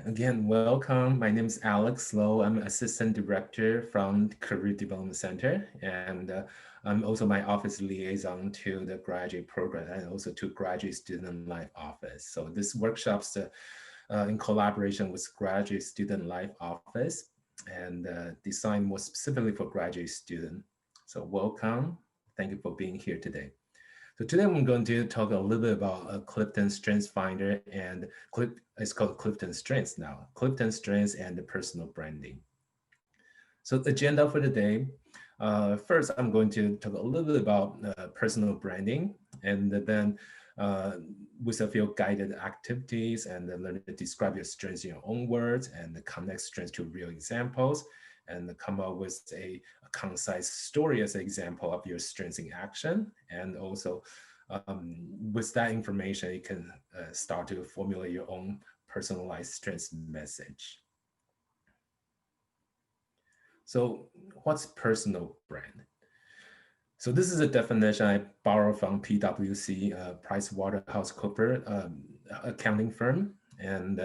Again, welcome. My name is Alex Lowe. I'm Assistant Director from Career Development Center, and I'm also my office liaison to the graduate program and also to graduate student life office. So this workshop's in collaboration with graduate student life office and designed more specifically for graduate student. So welcome. Thank you for being here today. So today I'm going to talk a little bit about Clifton Strengthsfinder and it's called Clifton Strengths now. Clifton Strengths and the personal branding. So the agenda for the day, first I'm going to talk a little bit about personal branding and then with a few guided activities and then learn to describe your strengths in your own words and connect strengths to real examples and come up with a concise story as an example of your strengths in action. And also with that information, you can start to formulate your own personalized strengths message. So what's personal brand? So this is a definition I borrow from PwC, PricewaterhouseCoopers accounting firm. And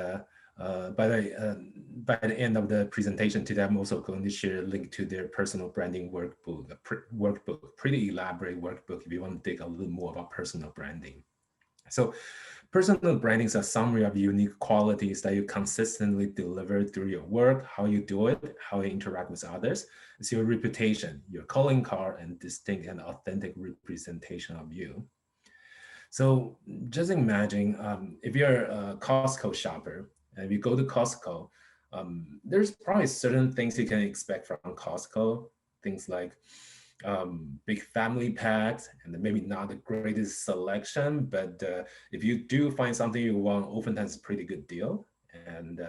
by the end of the presentation today, I'm also going to share a link to their personal branding workbook, pretty elaborate workbook if you want to dig a little more about personal branding. So personal branding is a summary of unique qualities that you consistently deliver through your work, how you do it, how you interact with others. It's your reputation, your calling card, and distinct and authentic representation of you. So just imagine if you're a Costco shopper and you go to Costco, there's probably certain things you can expect from Costco, things like big family packs and maybe not the greatest selection, but if you do find something you want, oftentimes it's a pretty good deal. And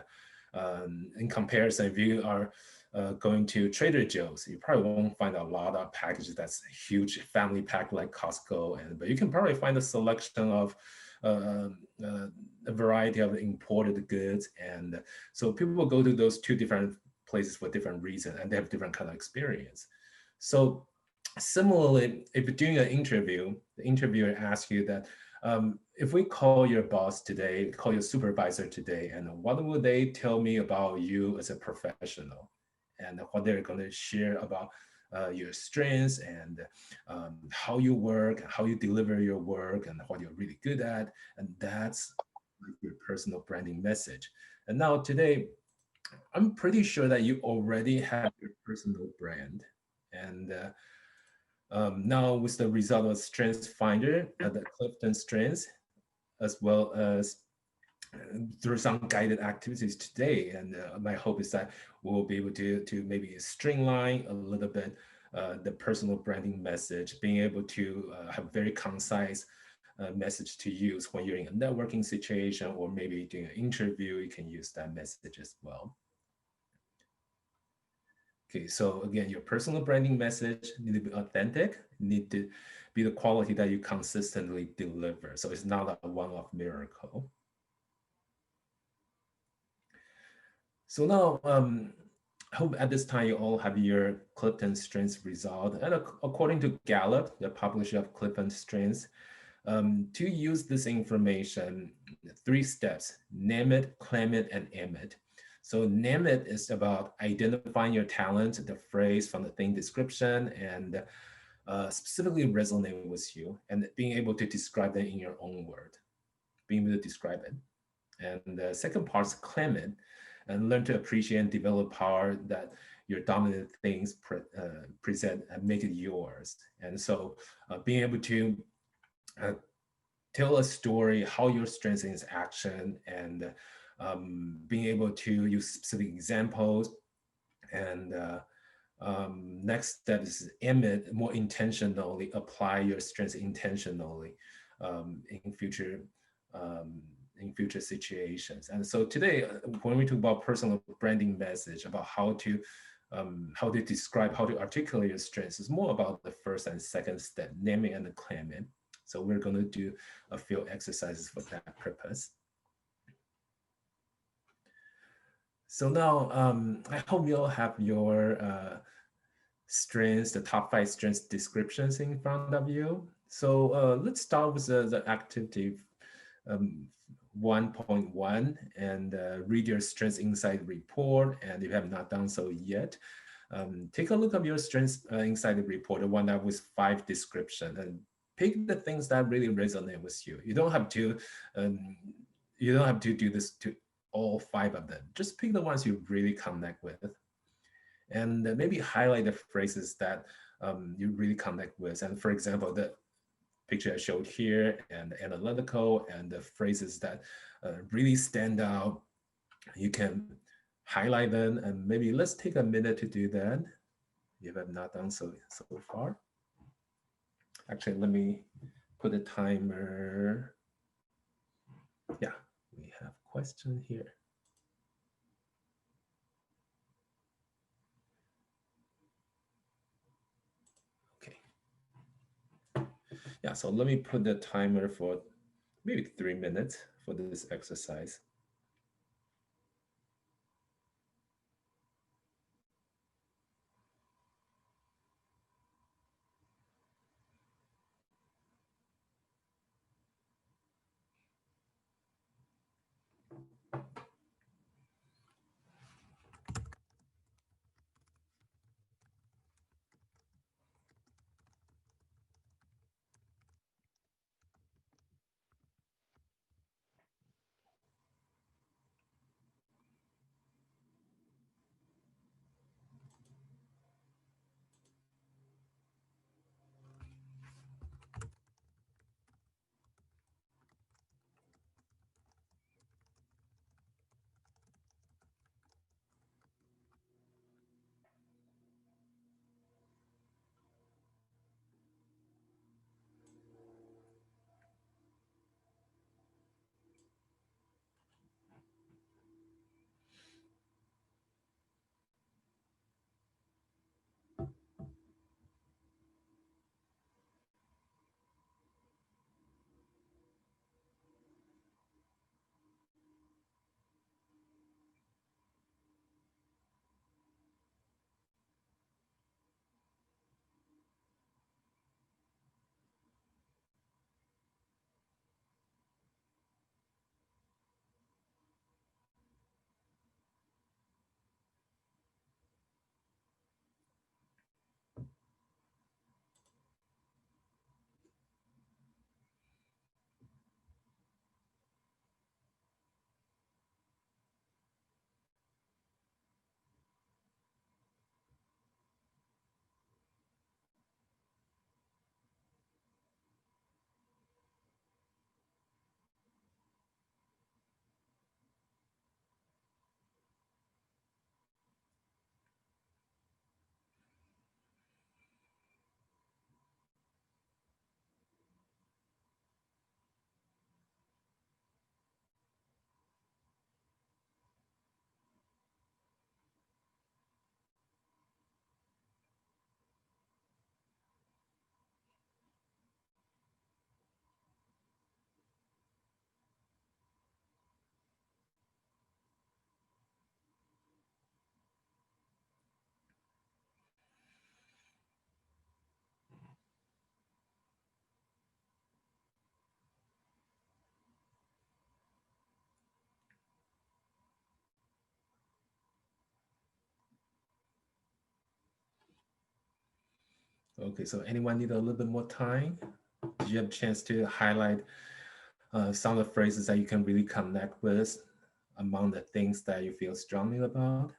in comparison, if you are going to Trader Joe's, you probably won't find a lot of packages that's a huge family pack like Costco, but you can probably find a selection of a variety of imported goods. And so people will go to those two different places for different reasons, and they have different kind of experience. So similarly, if you're doing an interview, the interviewer asks you that, if we call your boss today, call your supervisor today, and what will they tell me about you as a professional? And what they're going to share about your strengths and how you work, how you deliver your work, and what you're really good at. And that's like your personal branding message. And now today, I'm pretty sure that you already have your personal brand. And now with the result of StrengthsFinder, the Clifton Strengths, as well as through some guided activities today. And my hope is that we'll be able to maybe streamline a little bit the personal branding message, being able to have very concise message to use when you're in a networking situation or maybe doing an interview, you can use that message as well. Okay, so again, your personal branding message need to be authentic, need to be the quality that you consistently deliver. So it's not a one-off miracle. So now, I hope at this time you all have your Clifton Strengths result. And according to Gallup, the publisher of Clifton Strengths, to use this information, 3 steps: name it, claim it, and aim it. So name it is about identifying your talent, the phrase from the thing description, and specifically resonate with you, and being able to describe them in your own word, being able to describe it. And the second part is claim it, and learn to appreciate and develop power that your dominant things present and make it yours. And so being able to tell a story, how your strengths is action, and being able to use specific examples. And next step is emit more intentionally, apply your strengths intentionally in future situations. And so today, when we talk about personal branding message, about how to describe, how to articulate your strengths, is more about the first and second step, naming and claiming. So we're going to do a few exercises for that purpose. So now, I hope you all have your strengths, the top 5 strengths descriptions in front of you. So let's start with the activity 1.1 and read your Strengths Insight report. And if you have not done so yet, take a look at your Strengths Insight report, the one that was 5 description, and pick the things that really resonate with you. Um, you don't have to do this to all 5 of them. Just pick the ones you really connect with, and maybe highlight the phrases that you really connect with. And for example, the picture I showed here and the analytical and the phrases that really stand out, you can highlight them, and maybe let's take a minute to do that if you have not done so far. Actually, let me put a timer. Yeah, we have question here. Okay. Yeah, so let me put the timer for maybe 3 minutes for this exercise. Okay, so anyone need a little bit more time? Did you have a chance to highlight some of the phrases that you can really connect with among the things that you feel strongly about?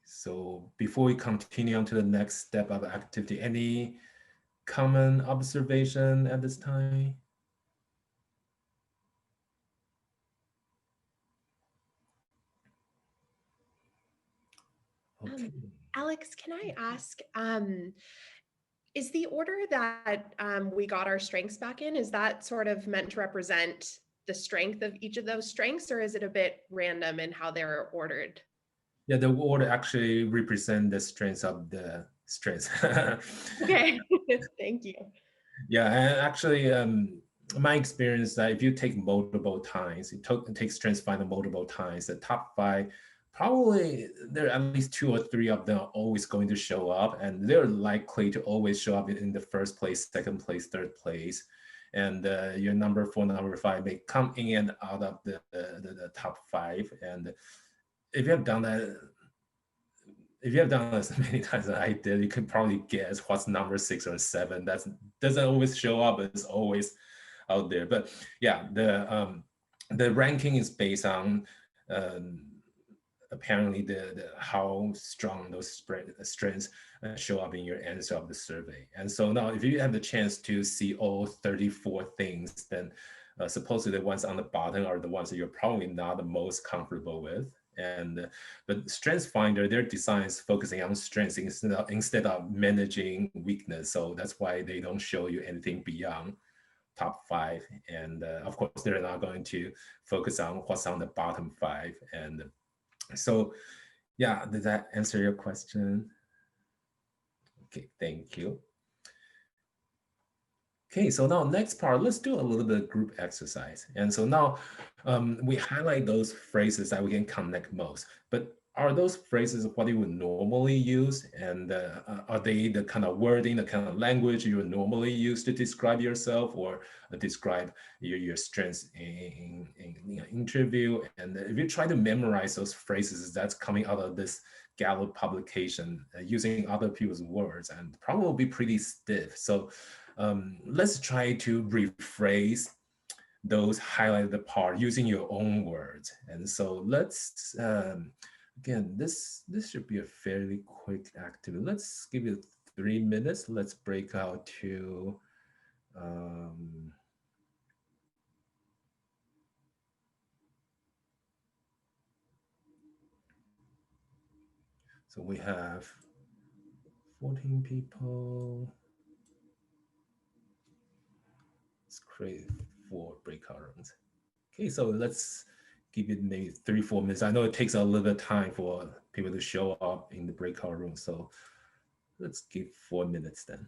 So before we continue on to the next step of activity, any common observation at this time? Okay. Alex, can I ask, is the order that we got our strengths back in, is that sort of meant to represent the strength of each of those strengths, or is it a bit random in how they're ordered? Yeah, the order actually represent the strengths of the strengths. Okay, thank you. Yeah, and actually, my experience that if you take multiple times, it takes StrengthsFinder multiple times, the top 5 probably there are at least 2 or 3 of them are always going to show up, and they're likely to always show up in the first place, second place, third place. And your number 4, number 5 may come in and out of the top 5. And if you have done that, if you have done as many times as I did, you can probably guess what's number 6 or 7. That doesn't always show up, but it's always out there. But yeah, the ranking is based on apparently the how strong those strengths show up in your answer of the survey. And so now if you have the chance to see all 34 things, then supposedly the ones on the bottom are the ones that you're probably not the most comfortable with. And but StrengthsFinder, their design is focusing on strengths instead of managing weakness. So that's why they don't show you anything beyond top 5. And of course, they're not going to focus on what's on the bottom 5. And so, yeah, did that answer your question? Okay, thank you. Okay, so now next part, let's do a little bit of group exercise. And so now we highlight those phrases that we can connect most. But are those phrases what you would normally use? And are they the kind of wording, the kind of language you would normally use to describe yourself or describe your strengths in interview? And if you try to memorize those phrases that's coming out of this Gallup publication using other people's words, and probably be pretty stiff. So let's try to rephrase those highlighted part using your own words. And so let's, again, this should be a fairly quick activity. Let's give it 3 minutes. Let's break out to, so we have 14 people. Let's create 4 breakout rooms. Okay, so let's give it maybe 3-4 minutes. I know it takes a little bit of time for people to show up in the breakout room. So let's give 4 minutes then.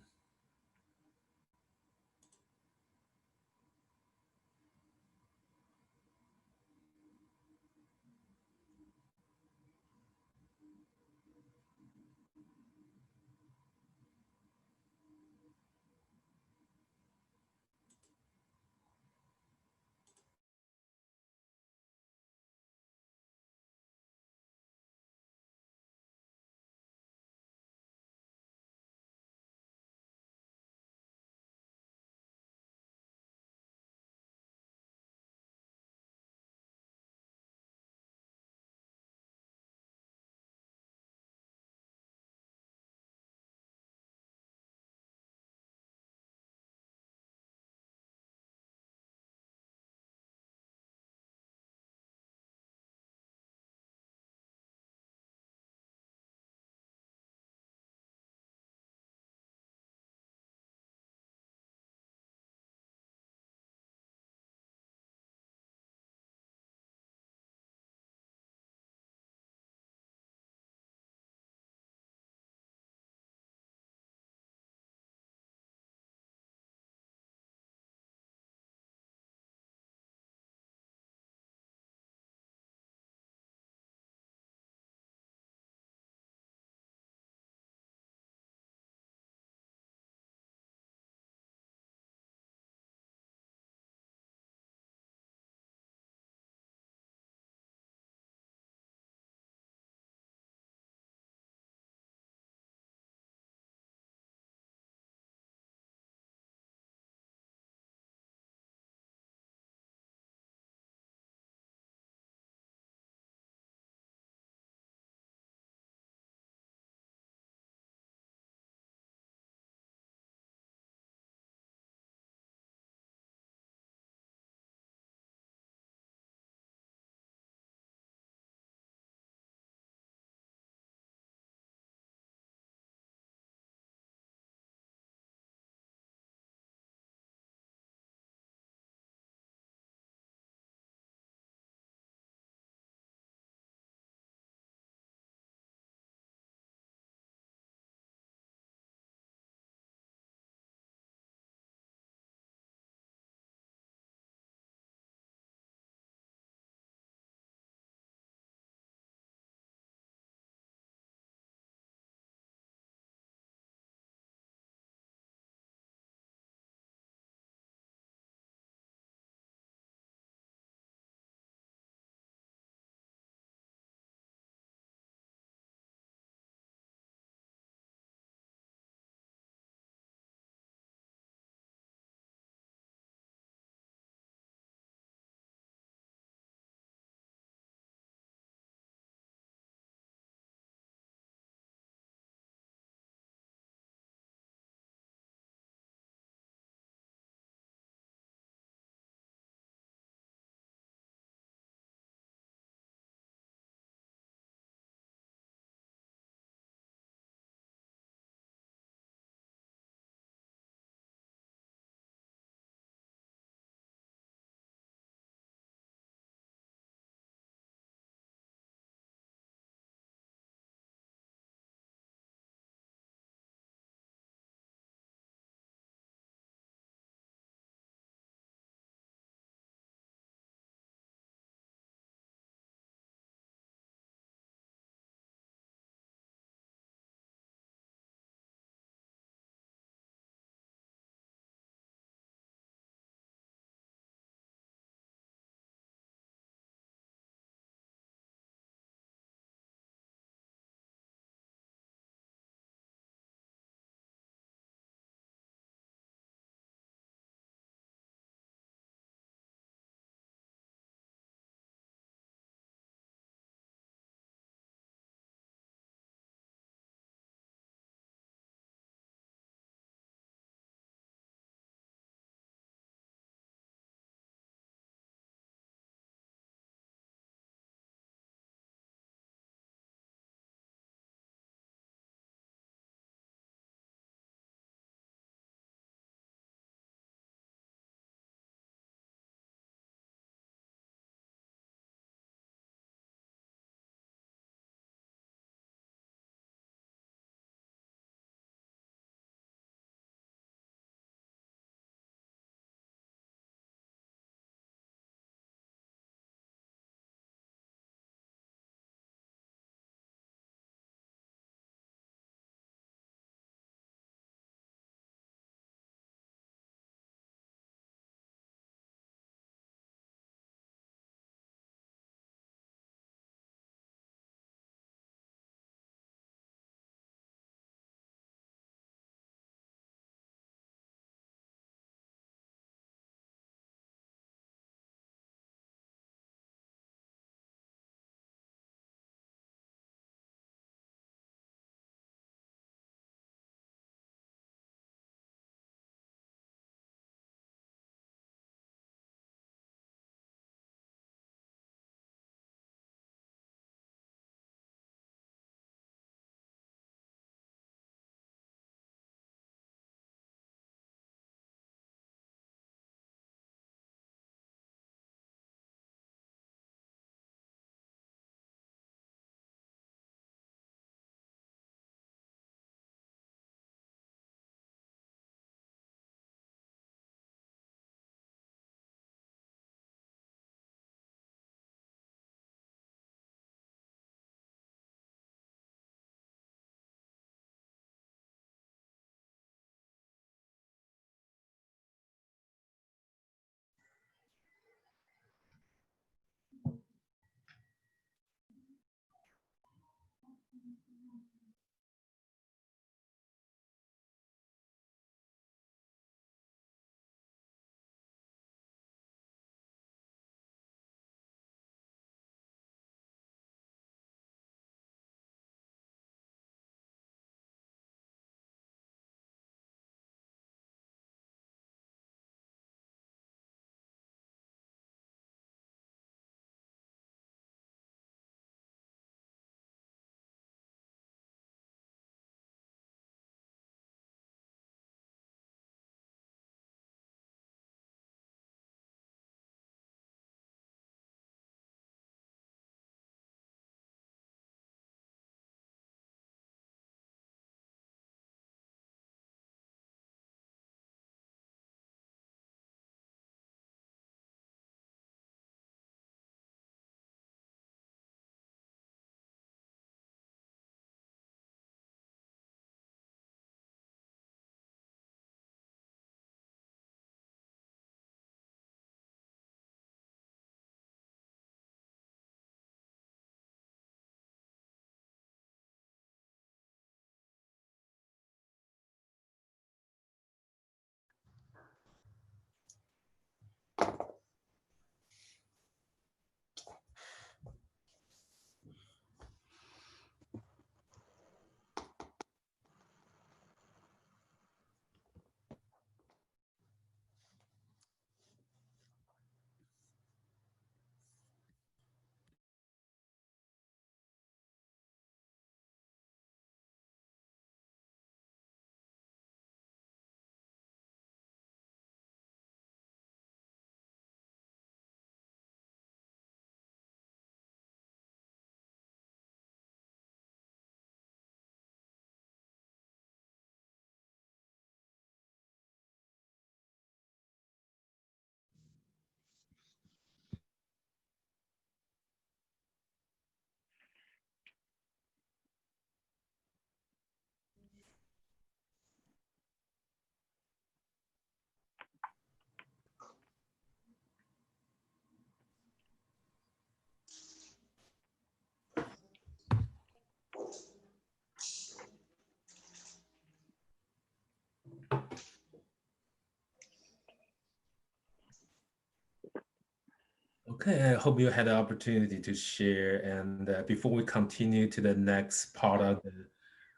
Okay, I hope you had the opportunity to share. And before we continue to the next part of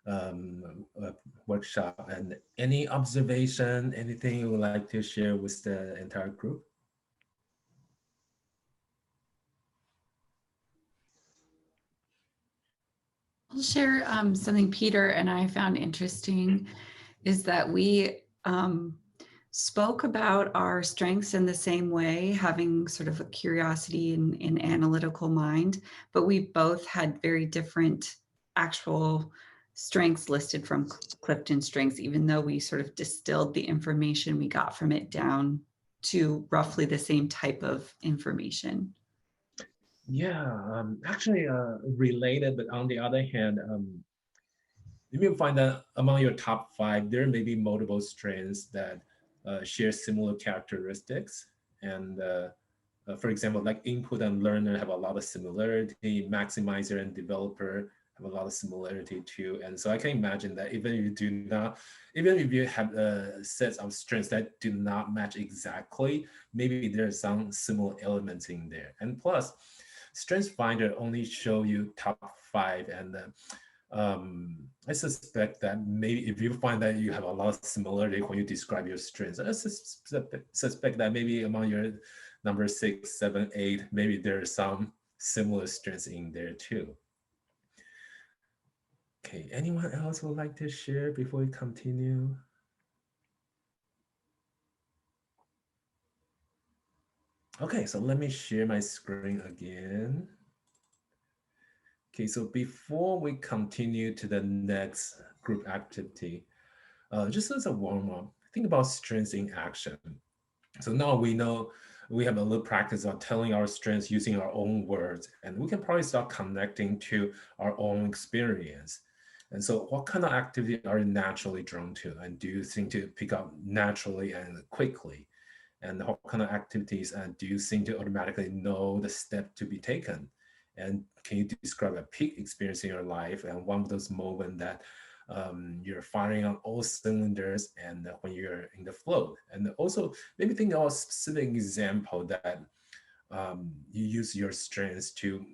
the workshop, and any observation, anything you would like to share with the entire group? I'll share something Peter and I found interesting is that we spoke about our strengths in the same way, having sort of a curiosity and analytical mind, but we both had very different actual strengths listed from CliftonStrengths, even though we sort of distilled the information we got from it down to roughly the same type of information. Yeah, actually related, but on the other hand, you will find that among your top 5, there may be multiple strengths that share similar characteristics. And for example, like input and learner have a lot of similarity, maximizer and developer have a lot of similarity too. And so I can imagine that even if you do not, even if you have sets of strengths that do not match exactly, maybe there are some similar elements in there. And plus, Strengthsfinder only show you top 5, and I suspect that maybe if you find that you have a lot of similarity when you describe your strengths, I suspect that maybe among your number 6, 7, 8, maybe there are some similar strengths in there too. Okay, anyone else would like to share before we continue? Okay, so let me share my screen again. Okay, so before we continue to the next group activity, just as a warm-up, think about strengths in action. So now we know we have a little practice on telling our strengths using our own words, and we can probably start connecting to our own experience. And so what kind of activity are you naturally drawn to? And do you think to pick up naturally and quickly? And what kind of activities do you think to automatically know the step to be taken? And can you describe a peak experience in your life and one of those moments that you're firing on all cylinders and when you're in the flow? And also maybe think of a specific example that you use your strengths to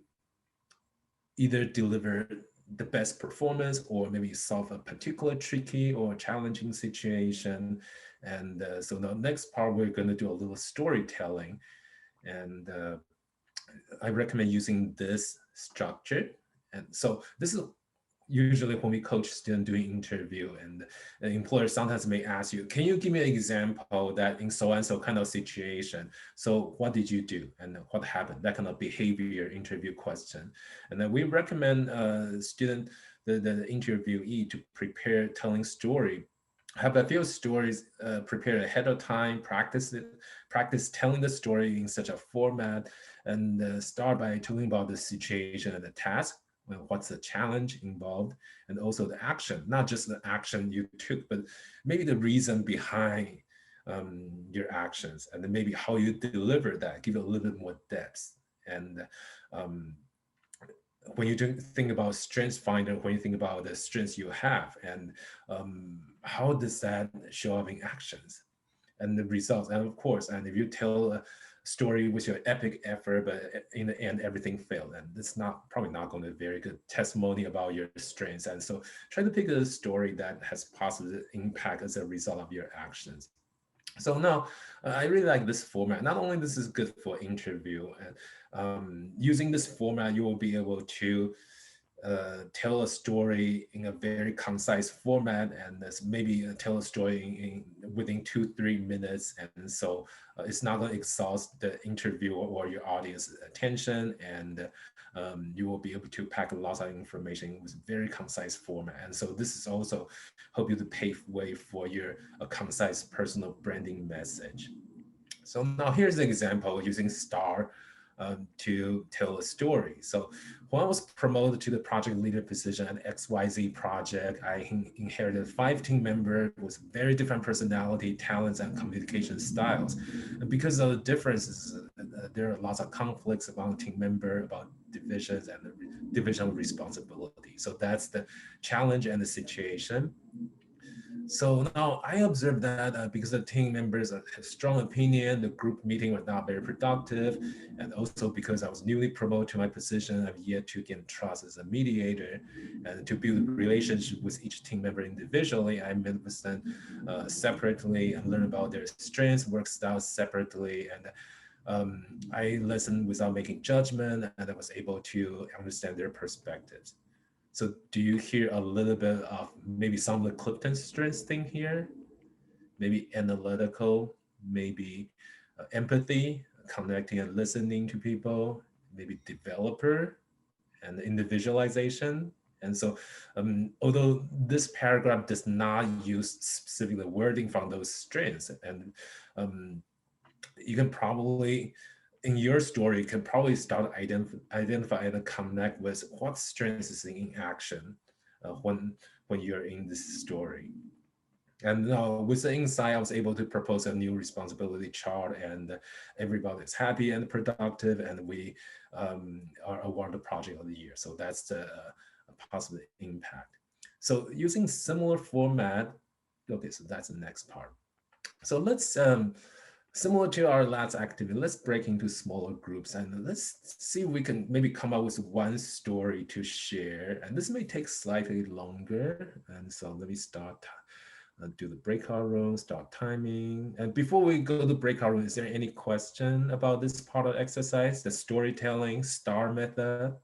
either deliver the best performance or maybe solve a particular tricky or challenging situation. And so the next part, we're going to do a little storytelling. And I recommend using this structure. And so this is usually when we coach students doing interview, and the employer sometimes may ask you, can you give me an example that in so and so kind of situation? So what did you do and what happened? That kind of behavior interview question. And then we recommend student, the interviewee, to prepare telling story. Have a few stories prepared ahead of time, practice telling the story in such a format, and start by talking about the situation and the task. Well, what's the challenge involved, and also the action, not just the action you took, but maybe the reason behind your actions, and then maybe how you deliver that, give it a little bit more depth. And when you think about Strengthsfinder, when you think about the strengths you have, and how does that show up in actions and the results? And of course, and if you tell a story with your epic effort, but in the end everything failed, and it's probably not going to be a very good testimony about your strengths. And so try to pick a story that has positive impact as a result of your actions. So now I really like this format. Not only this is good for interview, and using this format, you will be able to tell a story in a very concise format, and maybe tell a story within 2-3 minutes. And so it's not going to exhaust the interviewer or your audience attention, and you will be able to pack lots of information with very concise format. And so this is also help you to pave way for your concise personal branding message. So now here's an example using S.T.A.R to tell a story. So when I was promoted to the project leader position at XYZ project, I inherited 5 team members with very different personality, talents, and communication styles. And because of the differences, there are lots of conflicts among team members about divisions and the division of responsibility. So that's the challenge and the situation. So now I observed that because the team members have strong opinion, the group meeting was not very productive. And also because I was newly promoted to my position, I've yet to gain trust as a mediator. And to build a relationship with each team member individually, I met with them separately and learn about their strengths, work styles separately. And I listened without making judgment, and I was able to understand their perspectives. So do you hear a little bit of maybe some of the Clifton strengths thing here? Maybe analytical, maybe empathy, connecting and listening to people, maybe developer and individualization. And so although this paragraph does not use specifically the wording from those strengths, and um, you can probably in your story, you can probably start identify and connect with what strength is in action when you're in this story. And with the insight, I was able to propose a new responsibility chart, and everybody's happy and productive, and we are awarded project of the year. So that's the positive impact. So using similar format, okay, so that's the next part. So let's similar to our last activity, let's break into smaller groups and let's see if we can maybe come up with one story to share. And this may take slightly longer. And so let me start, do the breakout room, start timing. And before we go to breakout room, is there any question about this part of the exercise, the storytelling STAR method?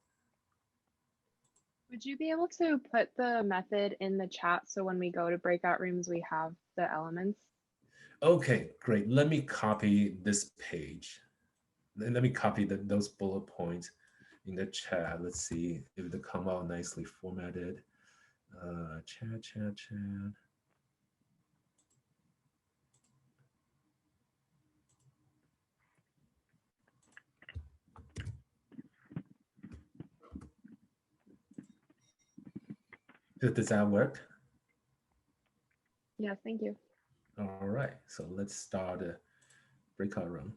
Would you be able to put the method in the chat so when we go to breakout rooms, we have the elements? Okay, great. Let me copy this page. And let me copy those bullet points in the chat. Let's see if they come out nicely formatted. Chat. Does that work? Yes, thank you. All right, so let's start a breakout room.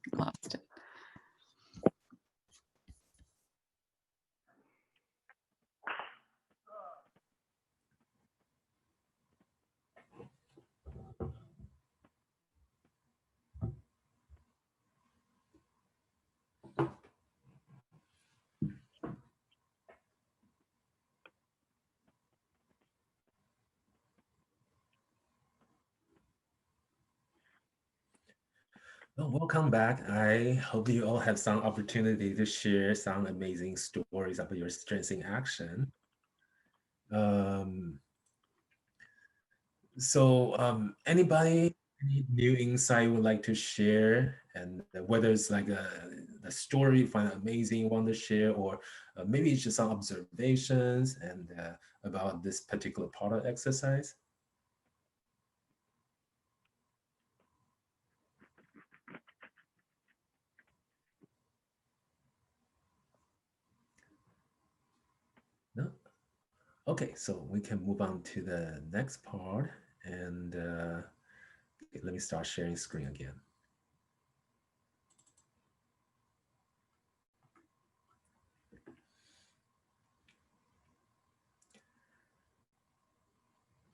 Lost it. Well, welcome back. I hope you all have some opportunity to share some amazing stories about your strengths in action. Um, Anybody, any new insight would like to share, and whether it's like a story you find amazing, want to share, or maybe it's just some observations and about this particular part of exercise. No? Okay, so we can move on to the next part, and okay, let me start sharing screen again.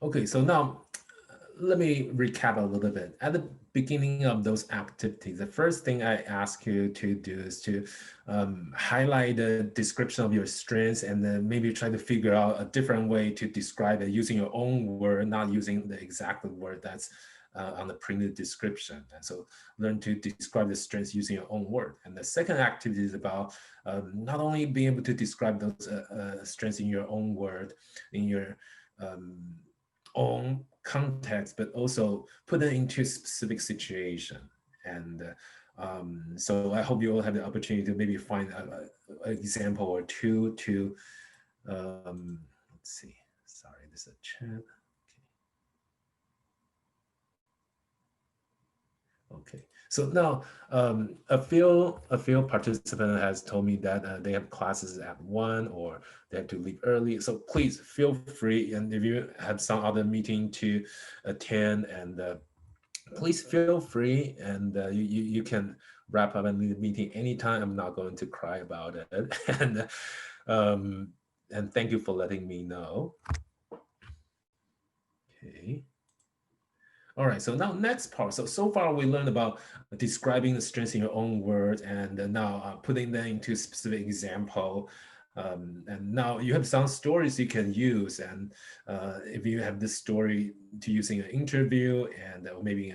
Okay, so now let me recap a little bit. At the beginning of those activities, the first thing I ask you to do is to highlight the description of your strengths, and then maybe try to figure out a different way to describe it using your own word, not using the exact word that's on the printed description. And so learn to describe the strengths using your own word. And the second activity is about not only being able to describe those strengths in your own word, in your own context, but also put it into a specific situation. And so I hope you all have the opportunity to maybe find an example or two to, let's see, sorry, this is a chat. Okay, so now a few participants has told me that they have classes at 1 or they have to leave early. So please feel free, and if you have some other meeting to attend, and please feel free, and you can wrap up and leave the meeting anytime. I'm not going to cry about it. And thank you for letting me know. Okay. All right, so now next part. So far we learned about describing the strengths in your own words, and now putting them into specific example. And now you have some stories you can use. And if you have this story to use in an interview, and maybe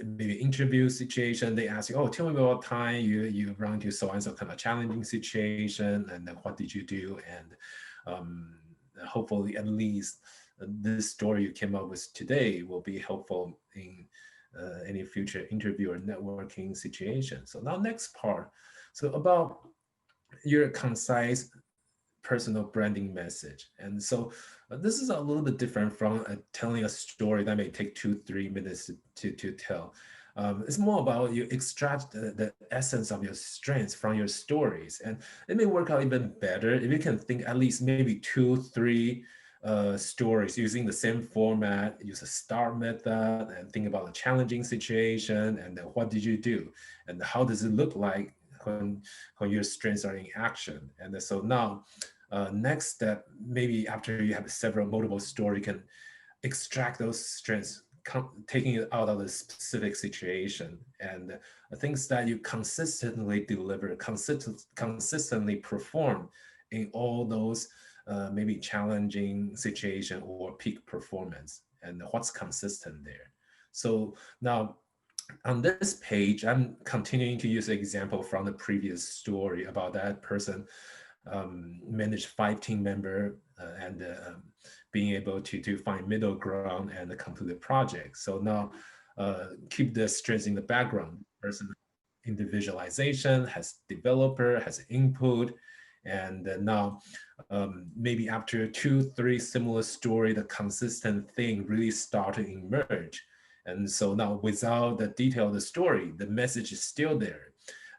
maybe interview situation, they ask you, oh, tell me about time you run into so and so kind of challenging situation, and then what did you do? And hopefully at least this story you came up with today will be helpful in any future interview or networking situation. So now next part, so about your concise personal branding message. And so this is a little bit different from telling a story that may take 2-3 minutes to tell. It's more about you extract the essence of your strengths from your stories. And it may work out even better if you can think at least maybe 2-3 stories using the same format, use a STAR method, and think about a challenging situation, and then what did you do? And how does it look like when your strengths are in action? And so now, next step, maybe after you have several multiple stories, you can extract those strengths, taking it out of the specific situation, and things that you consistently deliver, consistently perform in all those maybe challenging situation or peak performance, and what's consistent there. So now on this page, I'm continuing to use an example from the previous story about that person managed 5 team members and being able to find middle ground and complete the project. So now keep the strengths in the background. Person individualization, has developer, has input, and now maybe after 2-3 similar story, the consistent thing really start to emerge. And so now without the detail of the story, the message is still there.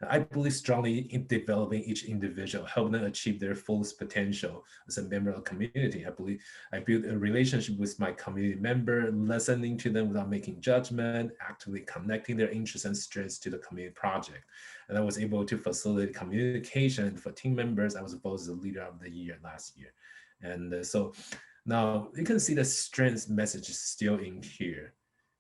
I believe strongly in developing each individual, helping them achieve their fullest potential as a member of the community. I believe I built a relationship with my community member, listening to them without making judgment, actively connecting their interests and strengths to the community project. And I was able to facilitate communication for team members. I was voted the leader of the year last year. And so now you can see the strengths message is still in here.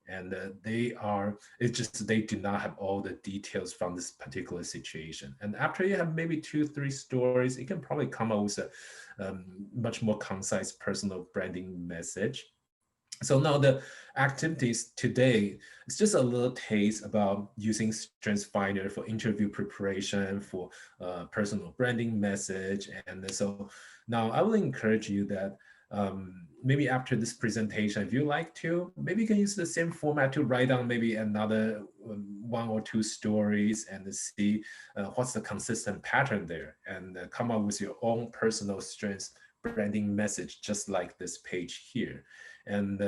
And it's just they do not have all the details from this particular situation. And after you have maybe 2-3 stories, you can probably come up with a much more concise personal branding message. So now the activities today, it's just a little taste about using Strengthsfinder for interview preparation, for personal branding message. And so now I will encourage you that maybe after this presentation, if you like to, maybe you can use the same format to write down maybe another 1 or 2 stories and see what's the consistent pattern there, and come up with your own personal strengths branding message, just like this page here. And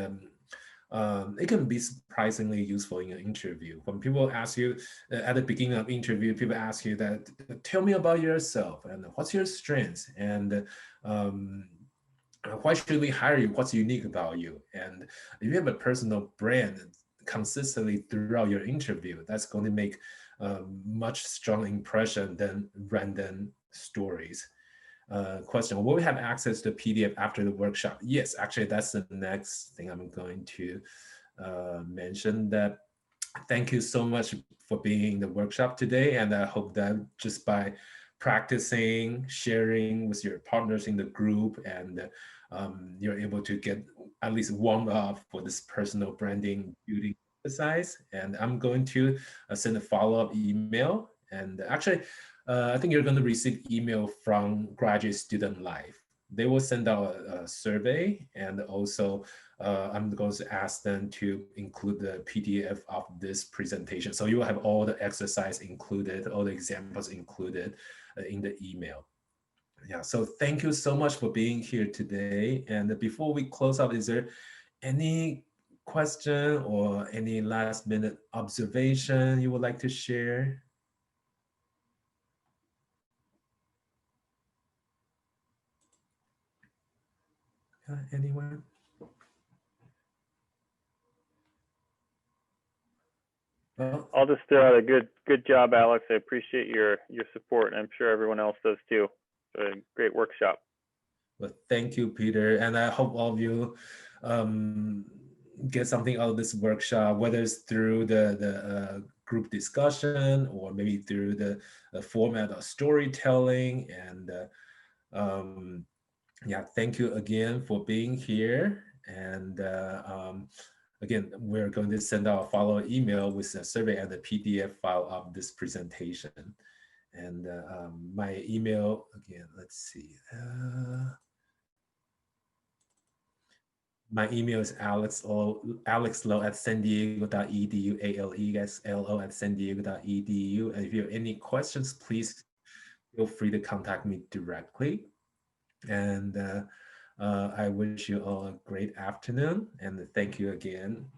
it can be surprisingly useful in an interview. When people ask you at the beginning of interview, people ask you that, tell me about yourself and what's your strengths, and why should we hire you? What's unique about you? And if you have a personal brand consistently throughout your interview, that's going to make a much stronger impression than random stories. Question, will we have access to PDF after the workshop? Yes, actually, that's the next thing I'm going to mention. That thank you so much for being in the workshop today. And I hope that just by practicing, sharing with your partners in the group, and you're able to get at least warmed up for this personal branding building exercise. And I'm going to send a follow-up email. And actually, I think you're going to receive email from Graduate Student Life. They will send out a survey, and also I'm going to ask them to include the PDF of this presentation. So you will have all the exercise included, all the examples included in the email. Yeah, so thank you so much for being here today. And before we close out, is there any question or any last minute observation you would like to share? Anyone? Well, I'll just throw out a good job, Alex. I appreciate your support, and I'm sure everyone else does too. A great workshop. Well, thank you, Peter, and I hope all of you get something out of this workshop, whether it's through the group discussion or maybe through the format of storytelling. And yeah, thank you again for being here. And again, we're going to send out a follow-up email with a survey and the PDF file of this presentation. And my email, again, let's see. My email is alexlo@sandiego.edu, alexlo@sandiego.edu. And if you have any questions, please feel free to contact me directly. And I wish you all a great afternoon, and thank you again